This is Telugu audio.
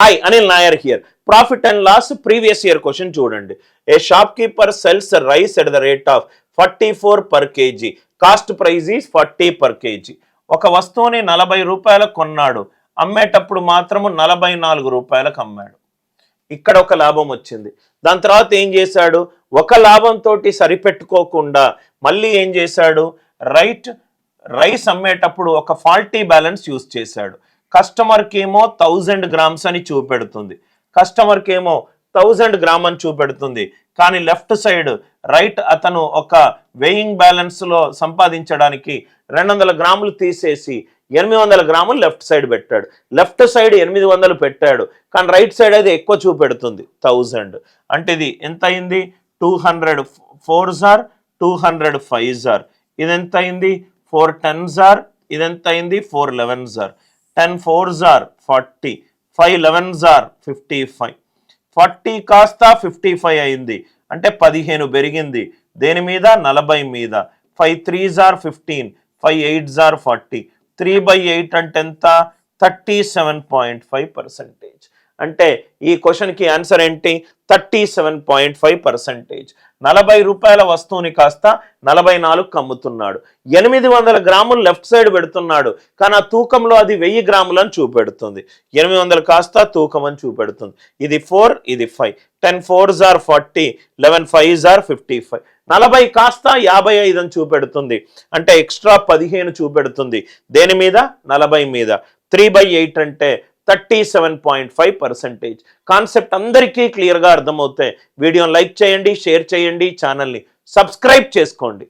Hi, Anil Nair here. Profit and loss previous year question చూడండి. A shopkeeper sells rice at the rate of 44 per kg. Cost price is 40 per kg. ఒక వస్తువుని 40 రూపాయలకు కొన్నాడు, అమ్మేటప్పుడు మాత్రము 44 రూపాయలకు అమ్మాడు. ఇక్కడ ఒక లాభం వచ్చింది. దాని తర్వాత ఏం చేశాడు, ఒక లాభంతో సరిపెట్టుకోకుండా మళ్ళీ ఏం చేశాడు, రైస్ అమ్మేటప్పుడు ఒక ఫాల్టీ బ్యాలెన్స్ యూజ్ చేశాడు. కస్టమర్కి ఏమో 1000 grams అని చూపెడుతుంది, కస్టమర్కి ఏమో 1000 grams అని చూపెడుతుంది. కానీ లెఫ్ట్ సైడ్ అతను ఒక వెయింగ్ బ్యాలెన్స్లో సంపాదించడానికి 200 grams తీసేసి 800 grams లెఫ్ట్ సైడ్ పెట్టాడు. లెఫ్ట్ సైడ్ 800 పెట్టాడు, కానీ రైట్ సైడ్ అది ఎక్కువ చూపెడుతుంది 1000. అంటే ఇది ఎంత అయింది, 200 4s are 200 5s are. ఇది ఎంత అయింది, 4 10s are. ఇది ఎంత అయింది, 4 11s are. 10 4s are 40, 5 11s are 55. 40 కాస్త 55 అయింది, అంటే 15 పెరిగింది. దేని మీద, 40 మీద. 5 3s are 15, 5 8s are 40. 3/8 అంటే ఎంత, 37.5%. అంటే ఈ క్వశ్చన్కి ఆన్సర్ ఏంటి, 37.5%. 40 రూపాయల వస్తువుని కాస్త 44కు అమ్ముతున్నాడు. 800 grams లెఫ్ట్ సైడ్ పెడుతున్నాడు, కానీ ఆ తూకంలో అది 1000 grams అని చూపెడుతుంది. 800 కాస్త తూకం అని చూపెడుతుంది. ఇది 4, ఇది 5. 10 4s are 40, 11 5s are 55. 40 కాస్త 55 అని చూపెడుతుంది, అంటే ఎక్స్ట్రా 15 చూపెడుతుంది. దేని మీద, 40 మీద. 3/8 అంటే 37.5%. కాన్సెప్ట్ అందరికీ క్లియర్గా అర్థమవుతాయి. వీడియోని లైక్ చేయండి, షేర్ చేయండి, ఛానల్ని సబ్స్క్రైబ్ చేసుకోండి.